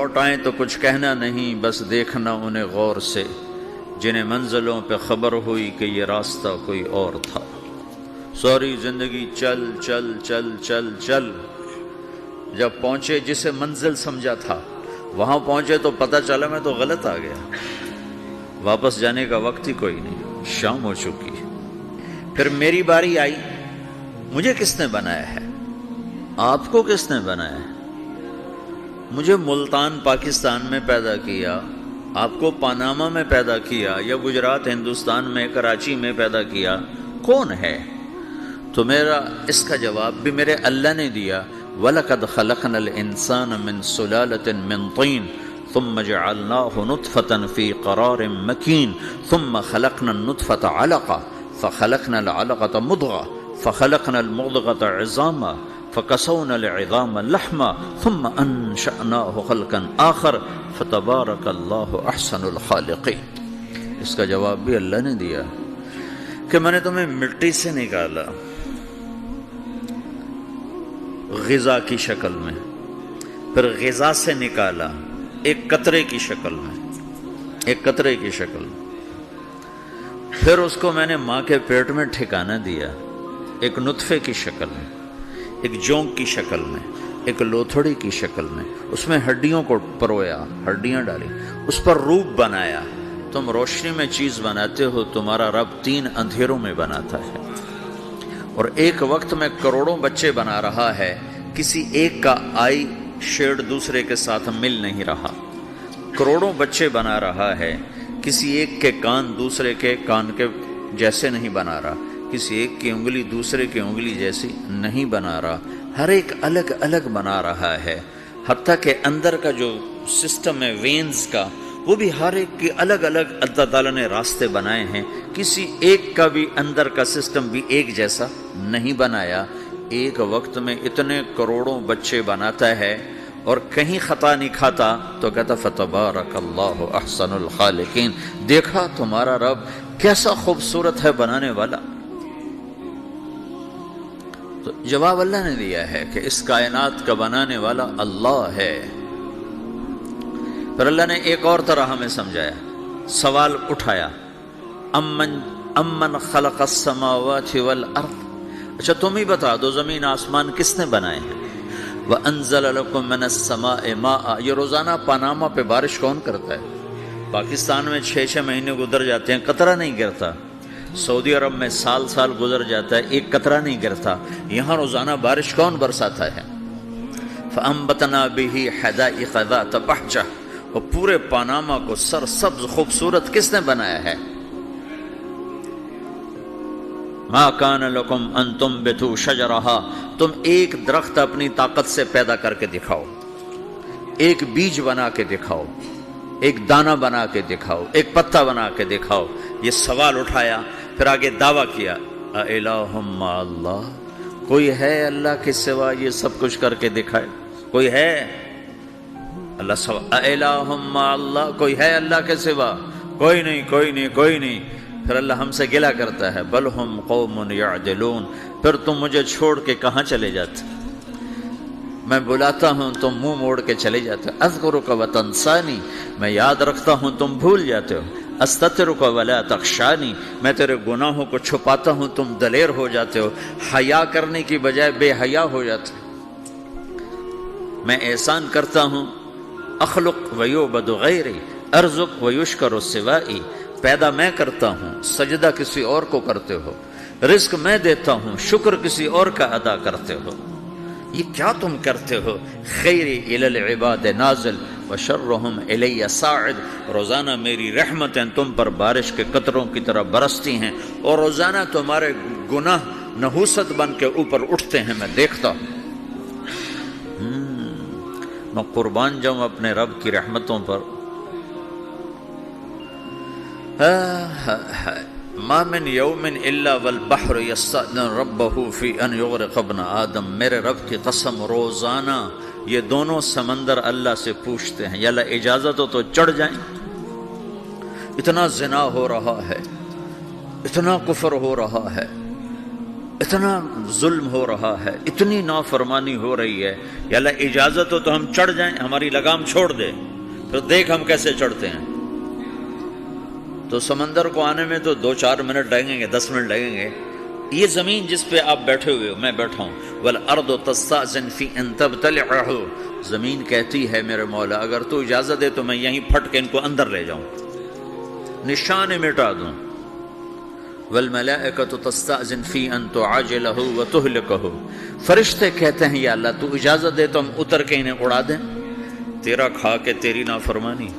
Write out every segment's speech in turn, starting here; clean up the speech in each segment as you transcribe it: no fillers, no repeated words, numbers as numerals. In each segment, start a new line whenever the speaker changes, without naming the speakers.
لوٹ آئیں تو کچھ کہنا نہیں، بس دیکھنا انہیں غور سے، جنہیں منزلوں پہ خبر ہوئی کہ یہ راستہ کوئی اور تھا۔ ساری زندگی چل چل چل چل چل، جب پہنچے جسے منزل سمجھا تھا وہاں پہنچے تو پتہ چلا میں تو غلط آ گیا، واپس جانے کا وقت ہی کوئی نہیں، شام ہو چکی۔ پھر میری باری آئی، مجھے کس نے بنایا ہے؟ آپ کو کس نے بنایا ہے؟ مجھے ملتان پاکستان میں پیدا کیا، آپ کو پاناما میں پیدا کیا، یا گجرات ہندوستان میں کراچی میں پیدا کیا، کون ہے؟ تو میرا اس کا جواب بھی میرے اللہ نے دیا، وَلَقَدْ خَلَقْنَا الْإِنسَانَ مِنْ سُلَالَةٍ مِّن طِينٍ ثُمَّ جَعَلْنَاهُ نُطْفَةً فِي قَرَارٍ مَّكِينٍ ثُمَّ خَلَقْنَا النُّطْفَةَ عَلَقَةً فَخَلَقْنَا الْعَلَقَةَ مُضْغَةً فَخَلَقْنَا الْمُضْغَةَ عِظَامًا فَكَسَوْنَا الْعِظَامَ لَحْمًا ثُمَّ أَنشَأْنَاهُ خَلْقًا آخَرَ فَتَبَارَكَ اللَّهُ أَحْسَنُ الْخَالِقِينَ۔ اس کا جواب بھی اللہ نے دیا کہ میں نے تمہیں مٹی سے نکالا غذا کی شکل میں، پھر غذا سے نکالا ایک قطرے کی شکل میں، ایک قطرے کی شکل میں، پھر اس کو میں نے ماں کے پیٹ میں ٹھکانہ دیا ایک نطفے کی شکل میں، ایک جونک کی شکل میں، ایک لوتھڑی کی شکل میں، اس میں ہڈیوں کو پرویا، ہڈیاں ڈالی، اس پر روپ بنایا۔ تم روشنی میں چیز بناتے ہو، تمہارا رب 3 اندھیروں میں بناتا ہے، اور ایک وقت میں کروڑوں بچے بنا رہا ہے، کسی ایک کا آئی شیڈ دوسرے کے ساتھ مل نہیں رہا، کروڑوں بچے بنا رہا ہے، کسی ایک کے کان دوسرے کے کان کے جیسے نہیں بنا رہا، کسی ایک کی انگلی دوسرے کی انگلی جیسی نہیں بنا رہا، ہر ایک الگ الگ بنا رہا ہے، حتیٰ کہ اندر کا جو سسٹم ہے وینز کا، وہ بھی ہر ایک کی الگ الگ اللہ تعالیٰ نے راستے بنائے ہیں، کسی ایک کا بھی اندر کا سسٹم بھی ایک جیسا نہیں بنایا۔ ایک وقت میں اتنے کروڑوں بچے بناتا ہے اور کہیں خطا نہیں کھاتا، تو کہتا فتبارک اللہ احسن الخالقین، دیکھا تمہارا رب کیسا خوبصورت ہے بنانے والا۔ تو جواب اللہ نے دیا ہے کہ اس کائنات کا بنانے والا اللہ ہے۔ پھر اللہ نے ایک اور طرح ہمیں سمجھایا، سوال اٹھایا، امن خلق السماوات والارض، اچھا تم ہی بتا دو زمین آسمان کس نے بنائے ہیں؟ وَأَنزَلَ لَكُم مِّنَ السَّمَاءِ مَاءً، یہ روزانہ پاناما پہ بارش کون کرتا ہے؟ پاکستان میں 6 مہینے گزر جاتے ہیں، قطرہ نہیں گرتا، سعودی عرب میں سال گزر جاتا ہے، ایک قطرہ نہیں گرتا، یہاں روزانہ بارش کون برساتا ہے؟ فَأَنبَتْنَا بِهِ حَدَائِقَ ذَاتَ بَهْجَةٍ، اور پورے پاناما کو سرسبز خوبصورت کس نے بنایا ہے؟ ما کان لکم ان تنبتوا شجرہا، تم ایک درخت اپنی طاقت سے پیدا کر کے دکھاؤ، ایک بیج بنا کے دکھاؤ، ایک دانہ بنا کے دکھاؤ، ایک پتا بنا کے دکھاؤ۔ یہ سوال اٹھایا، پھر آگے دعویٰ کیا، اِلٰہٌ مع اللہ، کوئی ہے اللہ کے سوا یہ سب کچھ کر کے دکھائے؟ کوئی ہے؟ اللہ سوا اِلٰہٌ مع اللہ، کوئی ہے اللہ کے سوا؟ کوئی نہیں، کوئی نہیں، کوئی نہیں۔ پھر اللہ ہم سے گلہ کرتا ہے، بل ہم قوم یعدلون، پھر تم مجھے چھوڑ کے کہاں چلے جاتے؟ میں بلاتا ہوں تم منہ موڑ کے چلے جاتے ہو، اذکرک وتنسانی، میں یاد رکھتا ہوں تم بھول جاتے ہو، استترک ولا تخشانی، میں تیرے گناہوں کو چھپاتا ہوں تم دلیر ہو جاتے ہو، حیا کرنے کی بجائے بے حیا ہو جاتے ہو۔ میں احسان کرتا ہوں، اخلق ویعبد غیری، ارزق ویشکر سوائی، پیدا میں کرتا ہوں، سجدہ کسی اور کو کرتے ہو، رزق میں دیتا ہوں، شکر کسی اور کا ادا کرتے ہو، یہ کیا تم کرتے ہو؟ خیری الی العباد نازل وشرہم الی صاعد، روزانہ میری رحمتیں تم پر بارش کے قطروں کی طرح برستی ہیں، اور روزانہ تمہارے گناہ نحوست بن کے اوپر اٹھتے ہیں، میں دیکھتا ہوں۔ میں قربان جاؤں اپنے رب کی رحمتوں پر۔ ما من یوم الا والبحر یستأذن ربہ فی ان یغرق ابن آدم، میرے رب کی قسم روزانہ یہ دونوں سمندر اللہ سے پوچھتے ہیں، یا اللہ اجازت ہو تو چڑھ جائیں، اتنا زنا ہو رہا ہے، اتنا کفر ہو رہا ہے، اتنا ظلم ہو رہا ہے، اتنی نافرمانی ہو رہی ہے، یا اللہ اجازت ہو تو ہم چڑھ جائیں، ہماری لگام چھوڑ دے، پھر دیکھ ہم کیسے چڑھتے ہیں۔ تو سمندر کو آنے میں تو 2-4 منٹ لگیں گے، 10 منٹ لگیں گے۔ یہ زمین جس پہ آپ بیٹھے ہوئے ہو، میں بیٹھا ہوں، وَالْأَرْضُ تَسْتَأْذِنُ فِي أَن تَبْتَلِعَهُ، زمین کہتی ہے میرے مولا اگر تو اجازت دے تو میں یہیں پھٹ کے ان کو اندر لے جاؤں، نشان مٹا دوں۔ وَالْمَلَائِكَةُ تَسْتَأْذِنُ فِي أَن تُعَاجِلَهُ وَتُهْلِكَهُ، فرشتے کہتے ہیں یا اللہ تو اجازت دے تو ہم اتر کے انہیں اڑا دیں، تیرا کھا کے تیری نافرمانی۔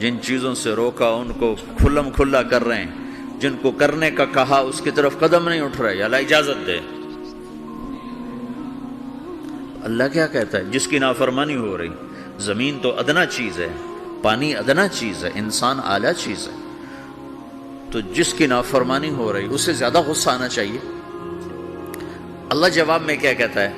جن چیزوں سے روکا ان کو کھلم کھلا کر رہے ہیں، جن کو کرنے کا کہا اس کی طرف قدم نہیں اٹھ رہے، یا اللہ اجازت دے۔ اللہ کیا کہتا ہے؟ جس کی نافرمانی ہو رہی، زمین تو ادنا چیز ہے، پانی ادنا چیز ہے، انسان اعلیٰ چیز ہے، تو جس کی نافرمانی ہو رہی اسے زیادہ غصہ آنا چاہیے۔ اللہ جواب میں کیا کہتا ہے؟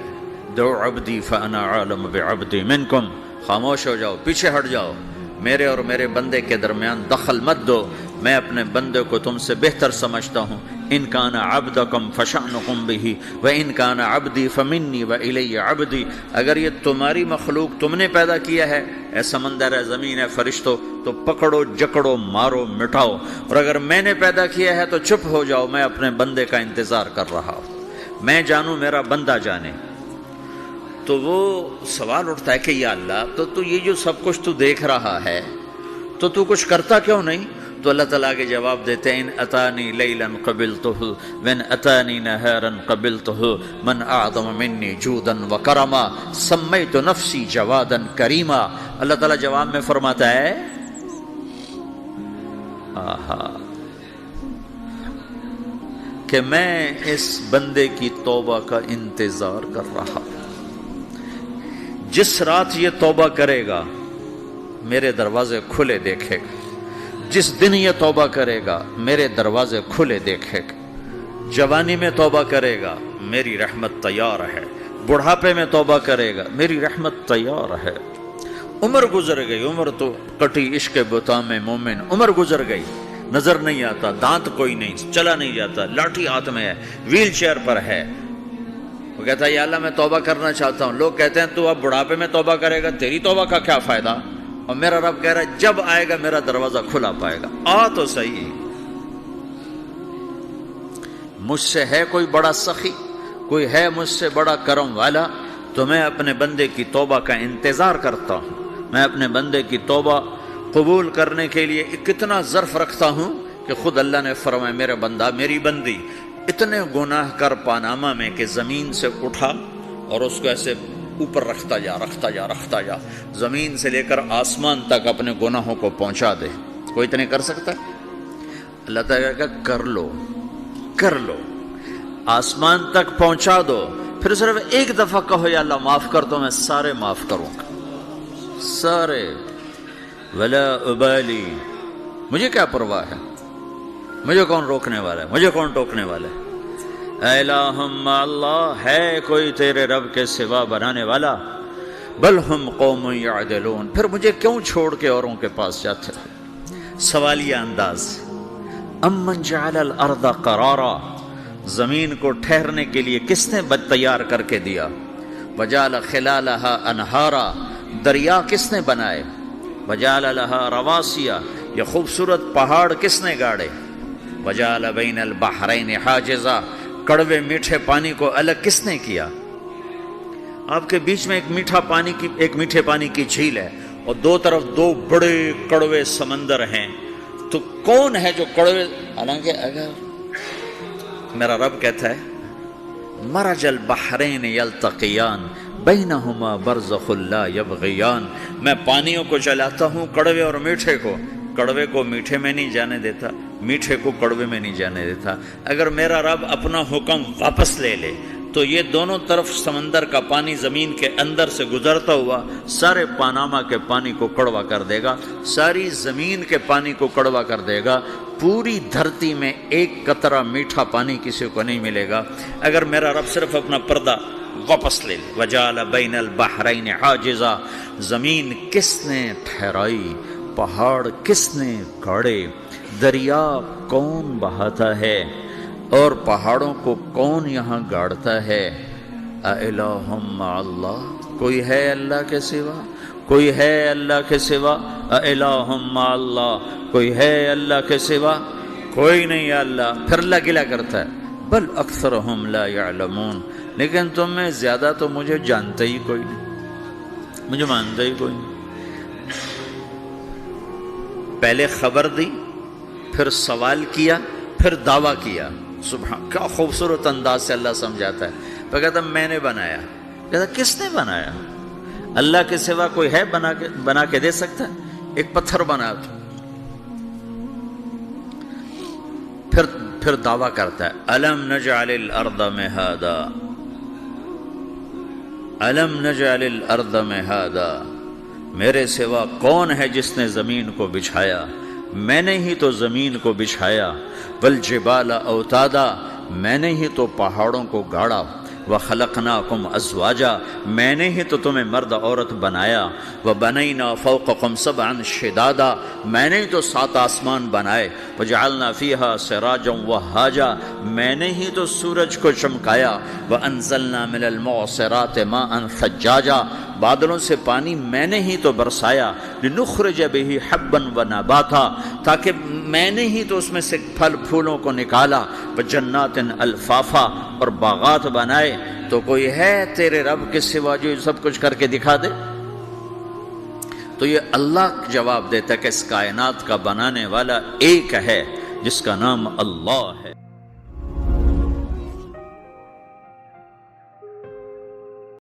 دعو عبدی فانا عالم بعبدی منکم، خاموش ہو جاؤ، پیچھے ہٹ جاؤ، میرے اور میرے بندے کے درمیان دخل مت دو، میں اپنے بندے کو تم سے بہتر سمجھتا ہوں۔ ان کان عبدکم فشأنکم بہ وان کان عبدی فمنی والی عبدی، اگر یہ تمہاری مخلوق تم نے پیدا کیا ہے، اے سمندر ہے، زمین ہے، فرشتوں، تو پکڑو جکڑو مارو مٹاؤ، اور اگر میں نے پیدا کیا ہے تو چپ ہو جاؤ، میں اپنے بندے کا انتظار کر رہا ہوں، میں جانوں میرا بندہ جانے۔ تو وہ سوال اٹھتا ہے کہ یا اللہ تو یہ جو سب کچھ تو دیکھ رہا ہے تو کچھ کرتا کیوں نہیں؟ تو اللہ تعالیٰ کے جواب دیتے ہیں ان اتانی لیلا قبلتہ وان اتانی نہارا قبلتہ من اعظم منی جودا وکرما سمیت نفسی جوادا کریما۔ اللہ تعالیٰ جواب میں فرماتا ہے کہ میں اس بندے کی توبہ کا انتظار کر رہا ہوں، جس رات یہ توبہ کرے گا میرے دروازے کھلے دیکھے گا، جس دن یہ توبہ کرے گا میرے دروازے کھلے دیکھے گا، جوانی میں توبہ کرے گا میری رحمت تیار ہے، بڑھاپے میں توبہ کرے گا میری رحمت تیار ہے۔ عمر گزر گئی، عمر تو کٹی عشق بتا میں مومن، عمر گزر گئی، نظر نہیں آتا، دانت کوئی نہیں، چلا نہیں جاتا، لاٹھی ہاتھ میں ہے، ویل چیئر پر ہے، وہ کہتا ہے یا اللہ میں توبہ کرنا چاہتا ہوں۔ لوگ کہتے ہیں تو اب بڑھاپے میں توبہ کرے گا، تیری توبہ کا کیا فائدہ؟ اور میرا رب کہہ رہا ہے جب آئے گا میرا دروازہ کھلا پائے گا، آ تو صحیح۔ مجھ سے ہے کوئی بڑا سخی، کوئی ہے مجھ سے بڑا کرم والا، تو میں اپنے بندے کی توبہ کا انتظار کرتا ہوں، میں اپنے بندے کی توبہ قبول کرنے کے لیے کتنا ظرف رکھتا ہوں کہ خود اللہ نے فرمایا میرے بندہ میری بندی اتنے گناہ کر پاناما میں کہ زمین سے اٹھا اور اس کو ایسے اوپر رکھتا جا، زمین سے لے کر آسمان تک اپنے گناہوں کو پہنچا دے۔ کوئی اتنے کر سکتا ہے؟ اللہ تعالیٰ کا کر لو، آسمان تک پہنچا دو، پھر صرف ایک دفعہ کہو یا اللہ معاف کر دو، میں سارے معاف کروں گا، سارے، ولا ابالی، مجھے کیا پرواہ ہے، مجھے کون روکنے والا ہے، مجھے کون ٹوکنے والا ہے؟ اے الہم اللہ، ہے کوئی تیرے رب کے سوا بنانے والا؟ بل ہم قوم یعدلون، پھر مجھے کیوں چھوڑ کے اوروں کے پاس جاتے ہو؟ سوالیہ انداز۔ امن جعل الارض قرارا، زمین کو ٹھہرنے کے لیے کس نے تیار کر کے دیا؟ وجعل خلالها انہارا، دریا کس نے بنائے؟ وجعل لها رواسیا، یہ خوبصورت پہاڑ کس نے گاڑے؟ وجعل بین البحرین حاجزا، کڑوے میٹھے پانی کو الگ کس نے کیا؟ آپ کے بیچ میں ایک میٹھے پانی کی جھیل ہے اور دو طرف دو بڑے کڑوے سمندر ہیں، تو کون ہے جو کڑوے؟ حالانکہ اگر میرا رب کہتا ہے مرج البحرین یلتقیان بینہما برزخ لا یبغیان، میں پانیوں کو چلاتا ہوں، کڑوے اور میٹھے کو، کڑوے کو میٹھے میں نہیں جانے دیتا، میٹھے کو کڑوے میں نہیں جانے دیتا۔ اگر میرا رب اپنا حکم واپس لے لے تو یہ دونوں طرف سمندر کا پانی زمین کے اندر سے گزرتا ہوا سارے پاناما کے پانی کو کڑوا کر دے گا، ساری زمین کے پانی کو کڑوا کر دے گا، پوری دھرتی میں ایک قطرہ میٹھا پانی کسی کو نہیں ملے گا اگر میرا رب صرف اپنا پردہ واپس لے لے۔ وجعل بین البحرین حاجزا، زمین کس نے ٹھہرائی، پہاڑ کس نے گاڑے، دریا کون بہاتا ہے؟ اور پہاڑوں کو کون یہاں گاڑتا ہے؟ اَإِلَٰهٌ مَّعَ اللَّهِ، کوئی ہے اللہ کے سوا؟ کوئی ہے اللہ کے سوا؟ اِلَٰهٌ مَّعَ اللَّهِ، کوئی ہے اللہ کے سوا؟ کوئی نہیں ہے اللہ۔ پھر اللہ گلہ کرتا ہے بل اکثرہم لا یعلمون، لیکن تم میں زیادہ تو مجھے جانتا ہی کوئی نہیں، مجھے مانتا ہی کوئی نہیں۔ پہلے خبر دی، پھر سوال کیا، پھر دعویٰ کیا۔ سبحان، کیا خوبصورت انداز سے اللہ سمجھاتا ہے۔ پھر کہتا میں نے بنایا، کہتا کس نے بنایا؟ اللہ کے سوا کوئی ہے بنا کے دے سکتا ہے؟ ایک پتھر بنا تو پھر دعویٰ کرتا ہے الم نجعل الارض مہادا، الم نجعل الارض مہادا، میرے سوا کون ہے جس نے زمین کو بچھایا؟ میں نے ہی تو زمین کو بچھایا۔ والجبال اوتادا، میں نے ہی تو پہاڑوں کو گاڑا۔ وخلقناکم ازواجا، میں نے ہی تو تمہیں مرد عورت بنایا۔ وبنینا فوقکم سبعا شدادا، میں نے ہی تو 7 آسمان بنائے۔ وجعلنا فیہا سراجا وہاجا، میں نے ہی تو سورج کو چمکایا۔ وانزلنا من المعصرات ماء ثجاجا، بادلوں سے پانی میں نے ہی تو برسایا۔ لنخرج بہ حبا ونباتا، تاکہ میں نے ہی تو اس میں سے پھل پھولوں کو نکالا۔ وجنات الفافا، اور باغات بنائے۔ تو کوئی ہے تیرے رب کے سوا جو سب کچھ کر کے دکھا دے؟ تو یہ اللہ جواب دیتا ہے کہ اس کائنات کا بنانے والا ایک ہے جس کا نام اللہ ہے۔